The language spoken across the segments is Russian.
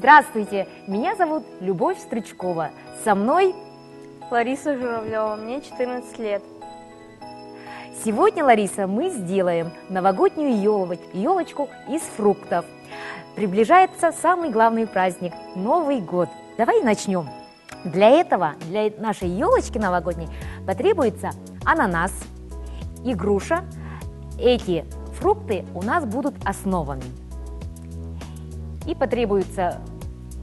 Здравствуйте, меня зовут Любовь Стручкова. Со мной Лариса Журавлева, мне 14 лет. сегодня, Лариса, мы сделаем новогоднюю елочку из фруктов. Приближается самый главный праздник – Новый год. Давай начнем. Для этого, для нашей елочки новогодней, потребуется ананас и груша. Эти фрукты у нас будут основами. И потребуется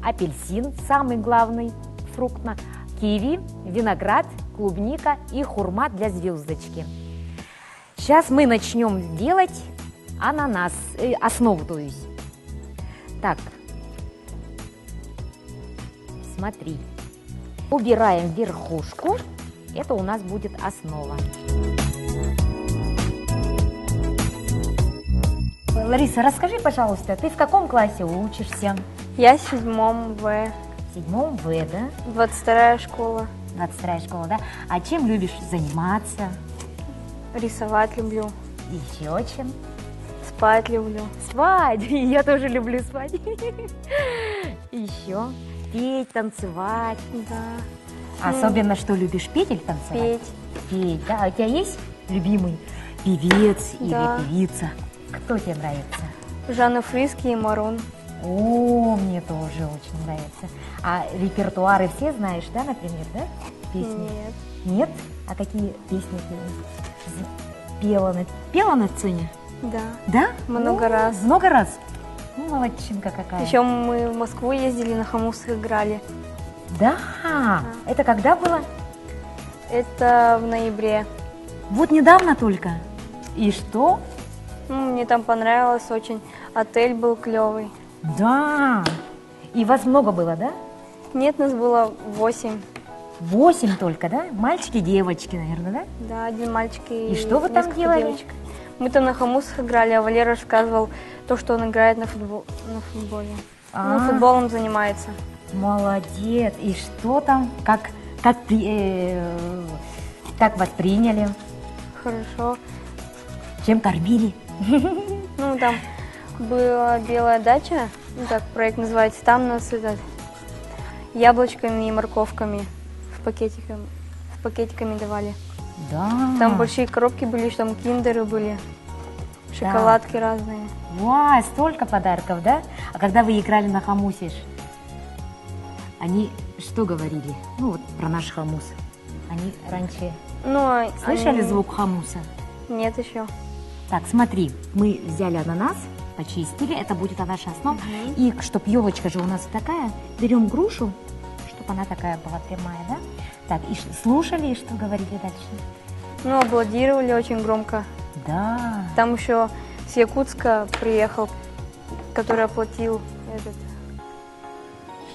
апельсин, самый главный фрукт, киви, виноград, клубника и хурма для звездочки. Сейчас мы начнем делать ананас, основу, то есть. Так, смотри, убираем верхушку, это у нас будет основа. Лариса, расскажи, пожалуйста, ты в каком классе учишься? Я в 7 В. В 7 В, да? 22-я школа. 22-я школа, да? А чем любишь заниматься? Рисовать люблю. Еще чем? Спать люблю. Спать! Я тоже люблю спать. Еще петь, танцевать. Да. Особенно, что любишь, петь или танцевать? Петь. Петь, да. А у тебя есть любимый певец Да. или певица? Кто тебе нравится? Жанна Фриске и Марон. О, мне тоже очень нравится. А репертуары все знаешь, да, например, да? Песни? Нет. Нет? А какие песни ты пела на сцене? Да. Да? Много раз. Много раз? Ну, молодчинка какая. Еще мы в Москву ездили, на хомусах играли. Да? Это когда было? Это в ноябре. Вот недавно только. И что? Мне там понравилось очень. Отель был клевый. Да. И вас много было, да? Нет, нас было 8. 8 только, да? Мальчики, девочки, наверное, да? Да, один мальчик и что вы там несколько делали? девочек. Мы там на хомусах играли, а Валера рассказывал то, что он играет на футболе. Ну, футболом занимается. Молодец. И что там? Как вас приняли? Хорошо. Чем кормили? Ну, там была белая дача, ну, так проект называется. Там нас яблочками и морковками пакетиками давали. Да. Там большие коробки были, что там киндеры были, шоколадки разные. Вау, столько подарков, да? А когда вы играли на хомусе, они что говорили? Ну, вот про наш хомус. Они раньше Ну, слышали звук хомуса? Нет еще. Так, смотри, мы взяли ананас, почистили, это будет наша основа. И чтобы елочка же у нас такая, берем грушу, чтобы она такая была прямая, да? Так, и слушали, и что говорили дальше? Ну, аплодировали очень громко. Да. Там еще с Якутска приехал, который оплатил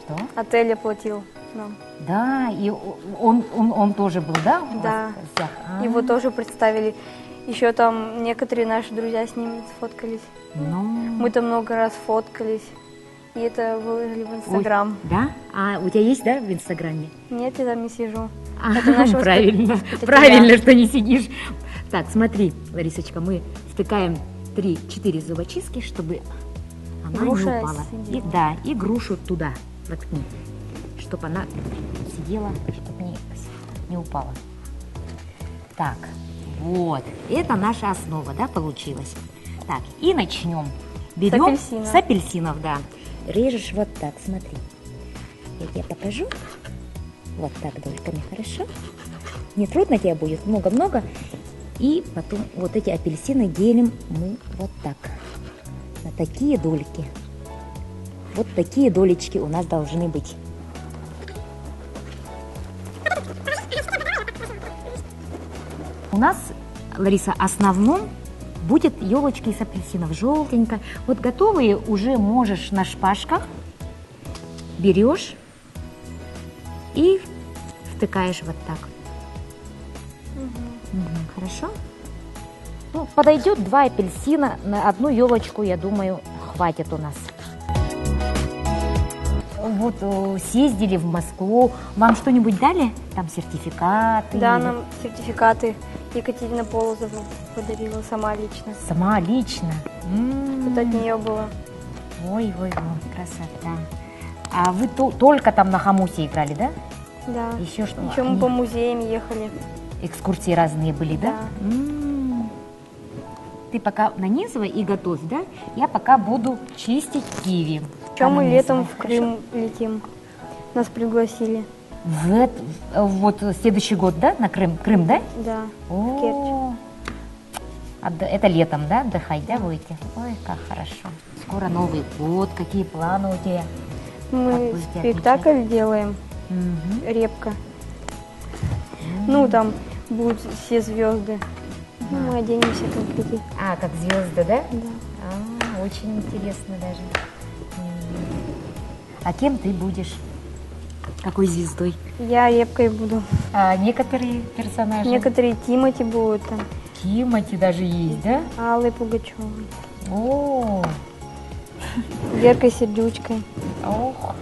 Что? отель оплатил нам. Да, и он тоже был, да? у Да. вас в гостях? Его тоже представили. Еще там некоторые наши друзья с ними сфоткались. Ну, Мы там много раз фоткались. И это выложили в Инстаграм. да? А у тебя есть, да, в Инстаграме? Нет, я там не сижу. А, Это наш правильно, это правильно, я. что не сидишь. Так, смотри, Ларисочка, мы стыкаем 3-4 зубочистки, чтобы она Груша не упала. сидела. И грушу туда воткни, чтобы она сидела, чтобы не упала. Так, вот, это наша основа, да, получилась. Так, и начнем. Берем апельсинов. с апельсинов, да. Режешь вот так, смотри. Я тебе покажу. Вот так дольками, хорошо? Не трудно тебе будет, много-много. И потом вот эти апельсины делим мы вот так, на такие дольки. Вот такие долечки у нас должны быть. У нас, Лариса, основном будет елочки из апельсинов, желтенько. Вот готовые уже можешь на шпажках, берешь и втыкаешь вот так. Хорошо? Ну, подойдет 2 апельсина на одну елочку, я думаю, хватит у нас. Вот съездили в Москву, вам что-нибудь дали? Там сертификаты? Да, или- нам сертификаты Екатерина Полозова подарила сама лично. Сама лично? Это от нее было. Ой, красота. А вы только там на хомусе играли, да? Да. Еще что? Еще мы по музеям ехали. Экскурсии разные были, да? Да. Ты пока нанизывай и готовь, да? Я пока буду чистить киви. Еще мы Нанизывай, летом в хорошо? Крым летим. Нас пригласили. Вот следующий год, да, на Крым? Крым, да? Да, в Керчь. Это летом, да, отдыхать, да, будете? Ой, как хорошо. Скоро Новый год, какие планы у тебя? Мы будете спектакль делаем, Мгм. «Репка». Ну, там будут все звезды. Ну, мы оденемся как люди. А, как звезды, да? Да. Очень интересно даже. А кем ты будешь? Какой звездой? Я Репкой буду. А некоторые персонажи? Некоторые Тимати будут там. Тимати даже есть, да? Аллой Пугачевой. О, Веркой Сердючкой. ох,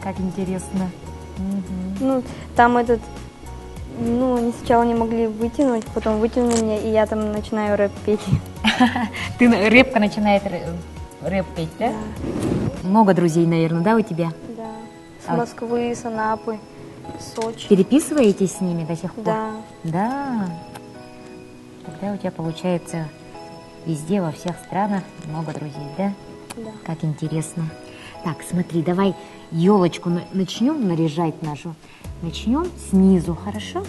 как интересно. Мгм. Ну, там они сначала не могли вытянуть, потом вытянули меня, и я там начинаю рэп петь. Ты Репка начинает рэп петь, да? Много друзей, наверное, да, у тебя? Да. С А- Москвы, с Анапы, Сочи. Переписываетесь с ними до сих пор? Да. Да. Тогда у тебя получается везде, во всех странах много друзей, да? Да. Как интересно. Так, смотри, давай елочку начнем наряжать нашу. Начнем снизу, хорошо?